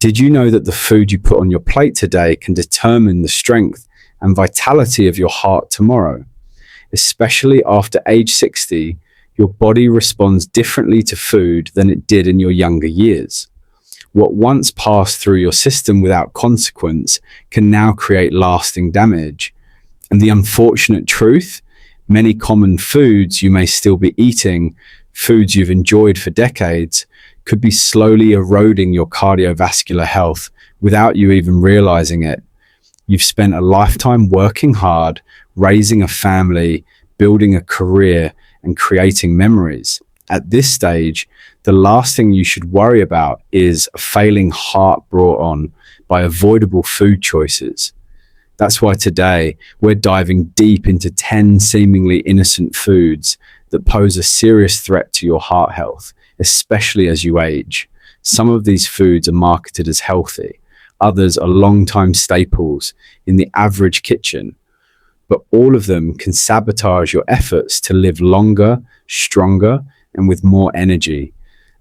Did you know that the food you put on your plate today can determine the strength and vitality of your heart tomorrow? Especially after age 60, your body responds differently to food than it did in your younger years. What once passed through your system without consequence can now create lasting damage. And the unfortunate truth, many common foods you may still be eating, foods you've enjoyed for decades, could be slowly eroding your cardiovascular health without you even realizing it. You've spent a lifetime working hard, raising a family, building a career, and creating memories. At this stage, the last thing you should worry about is a failing heart brought on by avoidable food choices. That's why today we're diving deep into 10 seemingly innocent foods that pose a serious threat to your heart health, especially as you age. Some of these foods are marketed as healthy, others are long-time staples in the average kitchen, but all of them can sabotage your efforts to live longer, stronger, and with more energy.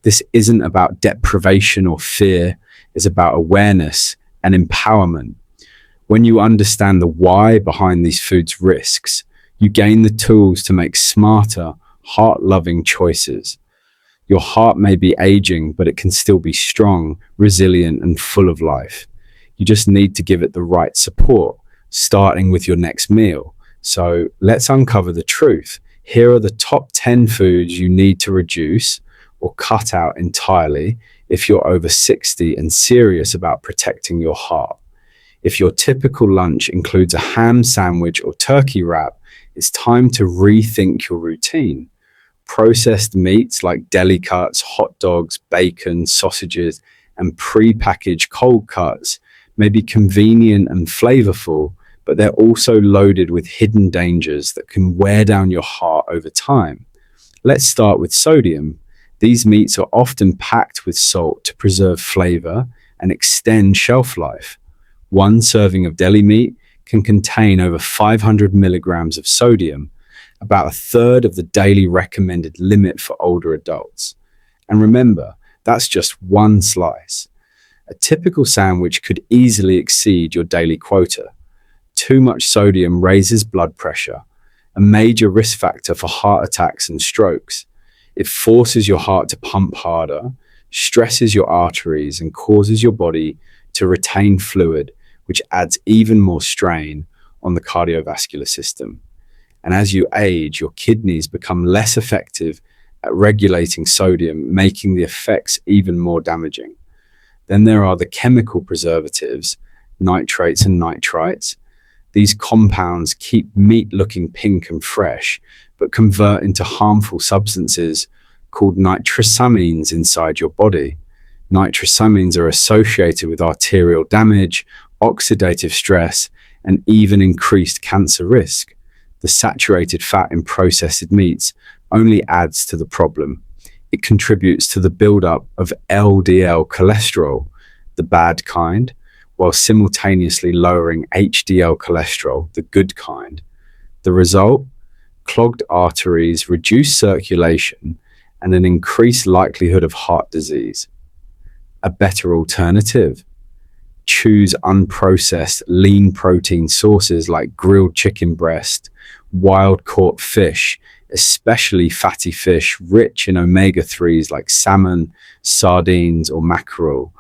This isn't about deprivation or fear, it's about awareness and empowerment. When you understand the why behind these foods' risks, you gain the tools to make smarter, heart-loving choices. Your heart may be aging, but it can still be strong, resilient, and full of life. You just need to give it the right support, starting with your next meal. So let's uncover the truth. Here are the top 10 foods you need to reduce or cut out entirely if you're over 60 and serious about protecting your heart. If your typical lunch includes a ham sandwich or turkey wrap, it's time to rethink your routine. Processed meats like deli cuts, hot dogs, bacon, sausages, and pre-packaged cold cuts may be convenient and flavorful, but they're also loaded with hidden dangers that can wear down your heart over time. Let's start with sodium. These meats are often packed with salt to preserve flavor and extend shelf life. One serving of deli meat can contain over 500 milligrams of sodium, about a third of the daily recommended limit for older adults. And remember, that's just one slice. A typical sandwich could easily exceed your daily quota. Too much sodium raises blood pressure, a major risk factor for heart attacks and strokes. It forces your heart to pump harder, stresses your arteries, and causes your body to retain fluid, which adds even more strain on the cardiovascular system. And as you age, your kidneys become less effective at regulating sodium, making the effects even more damaging. Then there are the chemical preservatives, nitrates and nitrites. These compounds keep meat looking pink and fresh, but convert into harmful substances called nitrosamines inside your body. Nitrosamines are associated with arterial damage, oxidative stress, and even increased cancer risk. The saturated fat in processed meats only adds to the problem. It contributes to the buildup of LDL cholesterol, the bad kind, while simultaneously lowering HDL cholesterol, the good kind. The result? Clogged arteries, reduced circulation, and an increased likelihood of heart disease. A better alternative? Choose unprocessed, lean protein sources like grilled chicken breast, wild-caught fish, especially fatty fish rich in omega-3s like salmon, sardines, or mackerel,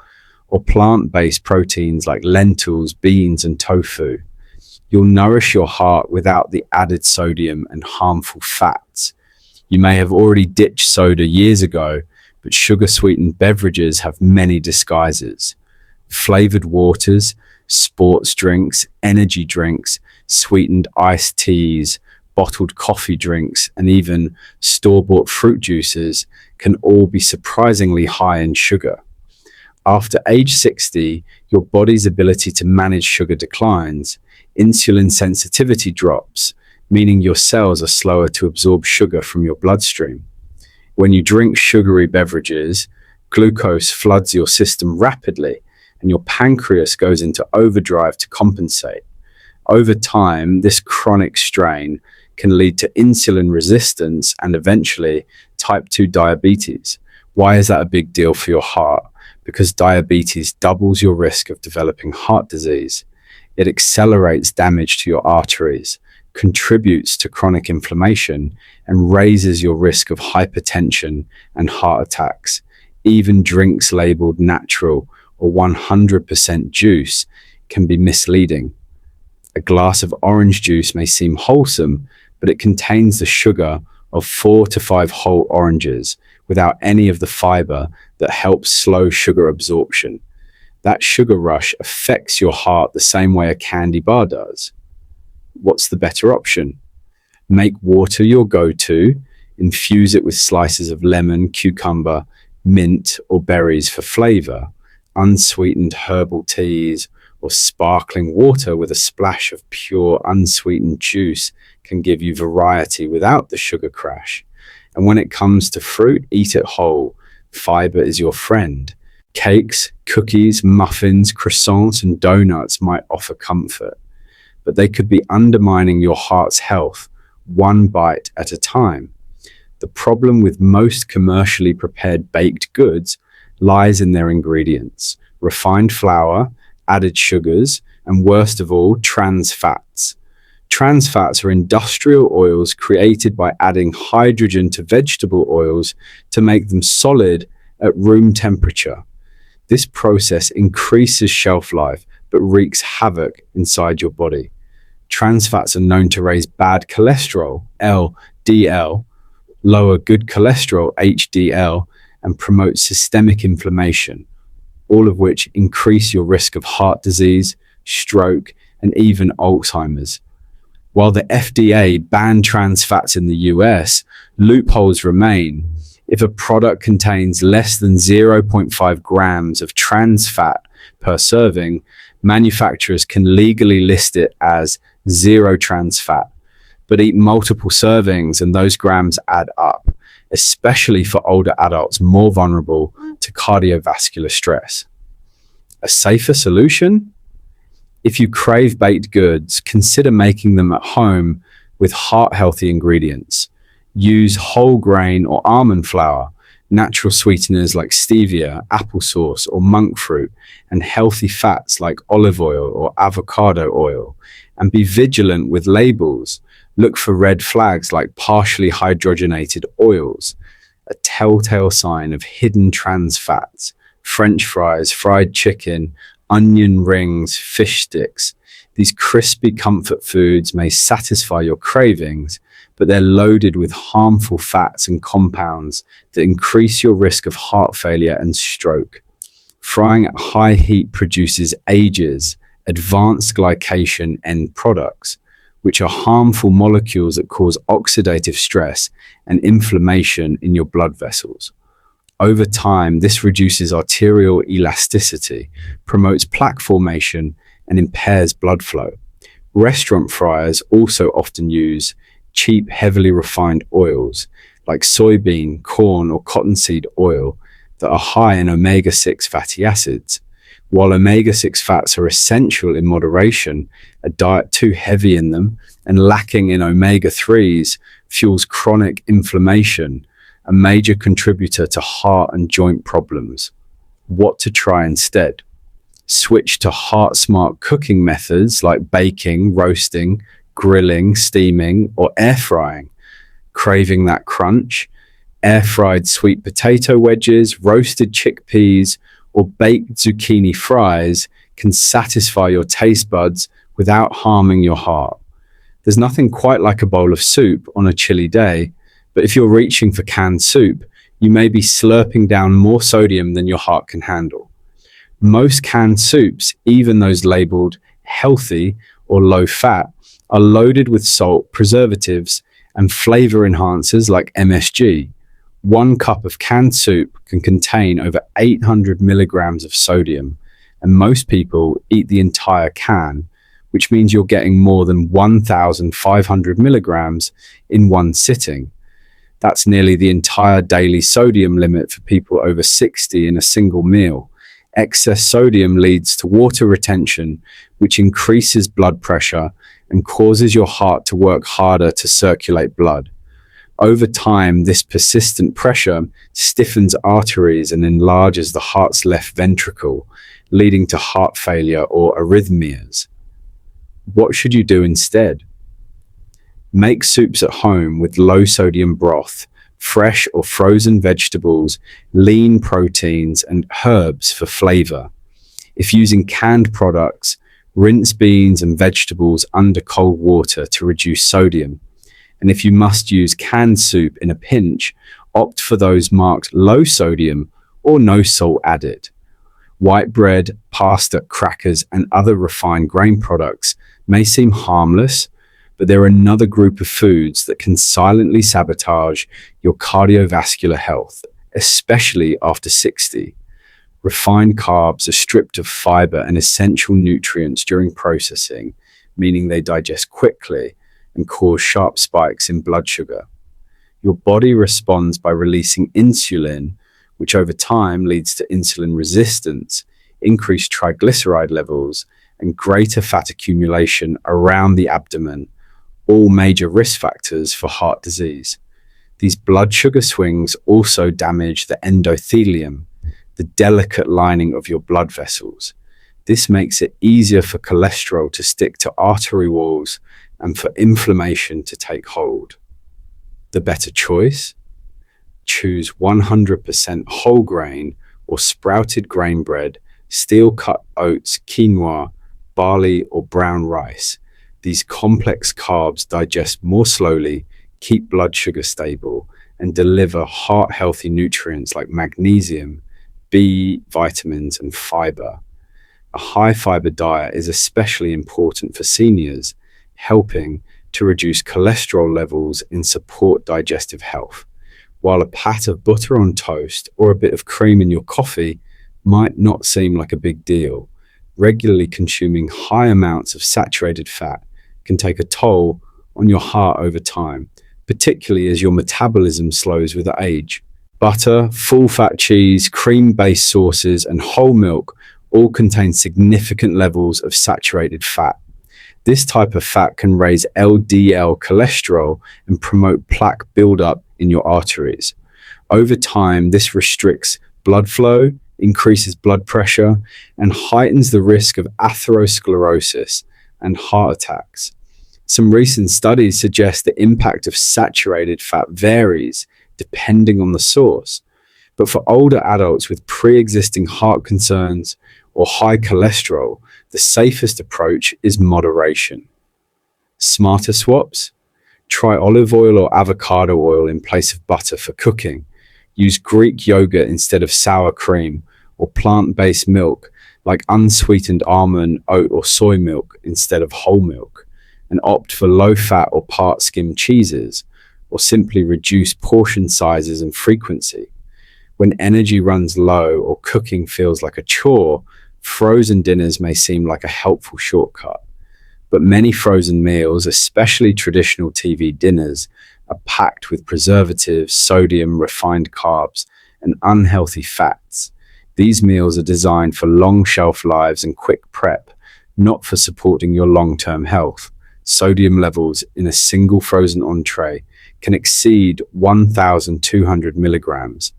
or plant-based proteins like lentils, beans, and tofu. You'll nourish your heart without the added sodium and harmful fats. You may have already ditched soda years ago, but sugar-sweetened beverages have many disguises. Flavored waters, sports drinks, energy drinks, sweetened iced teas, bottled coffee drinks, and even store-bought fruit juices can all be surprisingly high in sugar. After age 60, your body's ability to manage sugar declines. Insulin sensitivity drops, meaning your cells are slower to absorb sugar from your bloodstream. When you drink sugary beverages, glucose floods your system rapidly, and your pancreas goes into overdrive to compensate. Over time, this chronic strain can lead to insulin resistance and eventually type 2 diabetes. Why is that a big deal for your heart? because diabetes doubles your risk of developing heart disease. It accelerates damage to your arteries, contributes to chronic inflammation, and raises your risk of hypertension and heart attacks. Even drinks labeled natural or 100% juice can be misleading. A glass of orange juice may seem wholesome, but it contains the sugar of 4 to 5 whole oranges without any of the fiber that helps slow sugar absorption. That sugar rush affects your heart the same way a candy bar does. What's the better option? Make water your go-to, infuse it with slices of lemon, cucumber, mint, or berries for flavor. Unsweetened herbal teas or sparkling water with a splash of pure unsweetened juice can give you variety without the sugar crash. And when it comes to fruit, eat it whole. Fiber is your friend. Cakes, cookies, muffins, croissants, and donuts might offer comfort, but they could be undermining your heart's health, one bite at a time. The problem with most commercially prepared baked goods lies in their ingredients: refined flour, added sugars, and worst of all, trans fats. Trans fats are industrial oils created by adding hydrogen to vegetable oils to make them solid at room temperature. This process increases shelf life but wreaks havoc inside your body. Trans fats are known to raise bad cholesterol, LDL, lower good cholesterol, HDL, and promote systemic inflammation, all of which increase your risk of heart disease, stroke, and even Alzheimer's. While the FDA banned trans fats in the US, loopholes remain. If a product contains less than 0.5 grams of trans fat per serving, manufacturers can legally list it as zero trans fat, but eat multiple servings and those grams add up, especially for older adults more vulnerable to cardiovascular stress. A safer solution? If you crave baked goods, consider making them at home with heart-healthy ingredients. Use whole grain or almond flour, natural sweeteners like stevia, applesauce, or monk fruit, and healthy fats like olive oil or avocado oil. And be vigilant with labels. Look for red flags like partially hydrogenated oils, a telltale sign of hidden trans fats. French fries, fried chicken, onion rings, fish sticks. These crispy comfort foods may satisfy your cravings, but they're loaded with harmful fats and compounds that increase your risk of heart failure and stroke. Frying at high heat produces AGEs, advanced glycation end products, which are harmful molecules that cause oxidative stress and inflammation in your blood vessels. Over time, this reduces arterial elasticity, promotes plaque formation, and impairs blood flow. Restaurant fryers also often use cheap, heavily refined oils like soybean, corn, or cottonseed oil that are high in omega-6 fatty acids. While omega-6 fats are essential in moderation, a diet too heavy in them and lacking in omega-3s fuels chronic inflammation, a major contributor to heart and joint problems. What to try instead? Switch to heart-smart cooking methods like baking, roasting, grilling, steaming, or air frying. Craving that crunch? Air-fried sweet potato wedges, roasted chickpeas, or baked zucchini fries can satisfy your taste buds without harming your heart. There's nothing quite like a bowl of soup on a chilly day, but if you're reaching for canned soup, you may be slurping down more sodium than your heart can handle. Most canned soups, even those labeled healthy or low fat, are loaded with salt, preservatives, and flavor enhancers like MSG. 1 cup of canned soup can contain over 800 milligrams of sodium, and most people eat the entire can, which means you're getting more than 1,500 milligrams in one sitting. That's nearly the entire daily sodium limit for people over 60 in a single meal. Excess sodium leads to water retention, which increases blood pressure and causes your heart to work harder to circulate blood. Over time, this persistent pressure stiffens arteries and enlarges the heart's left ventricle, leading to heart failure or arrhythmias. What should you do instead? Make soups at home with low sodium broth, fresh or frozen vegetables, lean proteins, and herbs for flavor. If using canned products, rinse beans and vegetables under cold water to reduce sodium. And if you must use canned soup in a pinch, opt for those marked low sodium or no salt added. White bread, pasta, crackers, and other refined grain products may seem harmless, but they're another group of foods that can silently sabotage your cardiovascular health, especially after 60. Refined carbs are stripped of fiber and essential nutrients during processing, meaning they digest quickly and cause sharp spikes in blood sugar. Your body responds by releasing insulin, which over time leads to insulin resistance, increased triglyceride levels, and greater fat accumulation around the abdomen, all major risk factors for heart disease. These blood sugar swings also damage the endothelium, the delicate lining of your blood vessels. This makes it easier for cholesterol to stick to artery walls and for inflammation to take hold. The better choice? Choose 100% whole grain or sprouted grain bread, steel-cut oats, quinoa, barley, or brown rice. These complex carbs digest more slowly, keep blood sugar stable, and deliver heart-healthy nutrients like magnesium, B vitamins, and fiber. A high-fiber diet is especially important for seniors, helping to reduce cholesterol levels and support digestive health. While a pat of butter on toast or a bit of cream in your coffee might not seem like a big deal, regularly consuming high amounts of saturated fat can take a toll on your heart over time, particularly as your metabolism slows with age. Butter, full-fat cheese, cream-based sauces, and whole milk all contain significant levels of saturated fat. This type of fat can raise LDL cholesterol and promote plaque buildup in your arteries. Over time, this restricts blood flow, increases blood pressure, and heightens the risk of atherosclerosis and heart attacks. Some recent studies suggest the impact of saturated fat varies depending on the source. But for older adults with pre-existing heart concerns or high cholesterol, the safest approach is moderation. Smarter swaps? Try olive oil or avocado oil in place of butter for cooking. Use Greek yogurt instead of sour cream, or plant-based milk like unsweetened almond, oat, or soy milk instead of whole milk, and opt for low-fat or part-skim cheeses, or simply reduce portion sizes and frequency. When energy runs low or cooking feels like a chore, frozen dinners may seem like a helpful shortcut. But many frozen meals, especially traditional TV dinners, are packed with preservatives, sodium, refined carbs, and unhealthy fats. These meals are designed for long shelf lives and quick prep, not for supporting your long-term health. Sodium levels in a single frozen entree can exceed 1,200 milligrams.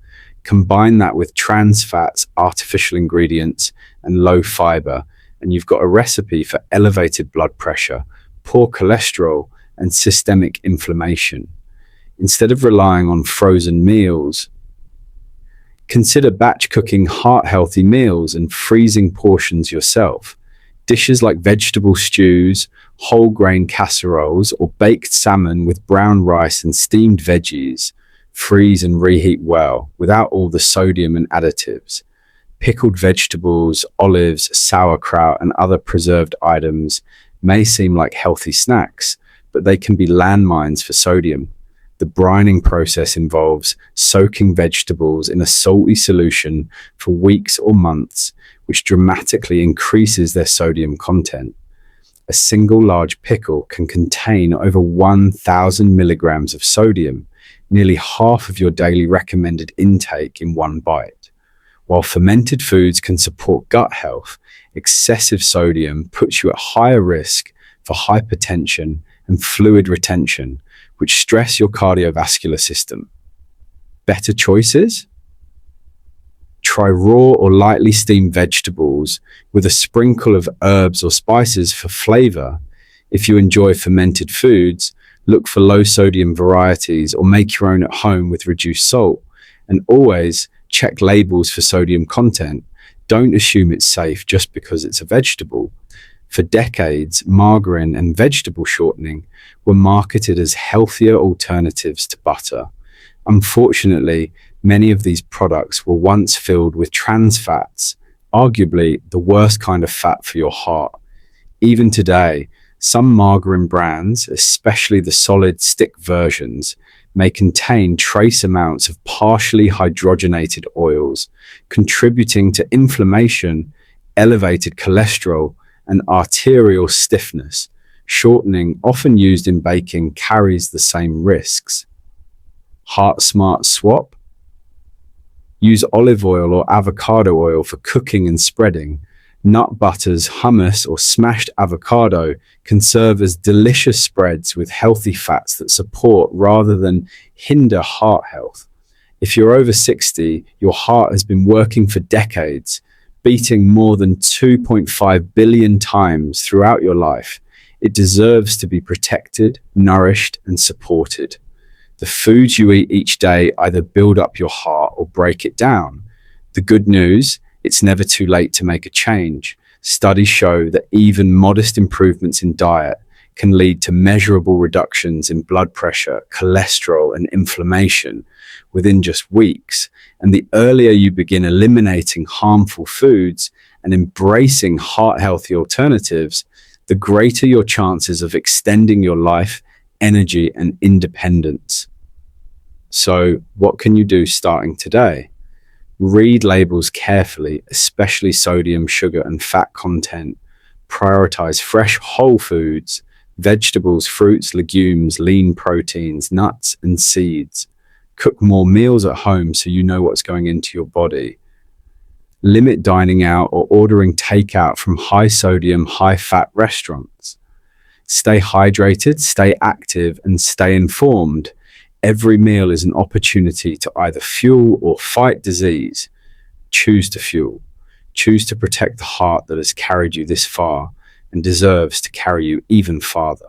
Combine that with trans fats, artificial ingredients, and low fiber, and you've got a recipe for elevated blood pressure, poor cholesterol, and systemic inflammation. Instead of relying on frozen meals, consider batch cooking heart-healthy meals and freezing portions yourself. Dishes like vegetable stews, whole grain casseroles, or baked salmon with brown rice and steamed veggies freeze and reheat well without all the sodium and additives. Pickled vegetables, olives, sauerkraut, and other preserved items may seem like healthy snacks, but they can be landmines for sodium. The brining process involves soaking vegetables in a salty solution for weeks or months, which dramatically increases their sodium content. A single large pickle can contain over 1,000 milligrams of sodium, nearly half of your daily recommended intake in one bite. While fermented foods can support gut health, excessive sodium puts you at higher risk for hypertension and fluid retention, which stress your cardiovascular system. Better choices? Try raw or lightly steamed vegetables with a sprinkle of herbs or spices for flavor. If you enjoy fermented foods, look for low sodium varieties or make your own at home with reduced salt. And always check labels for sodium content. Don't assume it's safe just because it's a vegetable. For decades, margarine and vegetable shortening were marketed as healthier alternatives to butter. Unfortunately, many of these products were once filled with trans fats, arguably the worst kind of fat for your heart. Even today, some margarine brands, especially the solid stick versions, may contain trace amounts of partially hydrogenated oils, contributing to inflammation, elevated cholesterol, and arterial stiffness. Shortening, often used in baking, carries the same risks. Heart Smart Swap? Use olive oil or avocado oil for cooking and spreading. Nut butters, hummus, or smashed avocado can serve as delicious spreads with healthy fats that support rather than hinder heart health. If you're over 60, your heart has been working for decades, beating more than 2.5 billion times throughout your life. It deserves to be protected, nourished, and supported. The foods you eat each day either build up your heart or break it down. The good news, it's never too late to make a change. Studies show that even modest improvements in diet can lead to measurable reductions in blood pressure, cholesterol, and inflammation within just weeks. And the earlier you begin eliminating harmful foods and embracing heart-healthy alternatives, the greater your chances of extending your life, energy, and independence. So, what can you do starting today? Read labels carefully, especially sodium, sugar, and fat content. Prioritize fresh whole foods, vegetables, fruits, legumes, lean proteins, nuts, and seeds. Cook more meals at home so you know what's going into your body. Limit dining out or ordering takeout from high sodium, high fat restaurants. Stay hydrated, stay active, and stay informed. Every meal is an opportunity to either fuel or fight disease. Choose to fuel. Choose to protect the heart that has carried you this far and deserves to carry you even farther.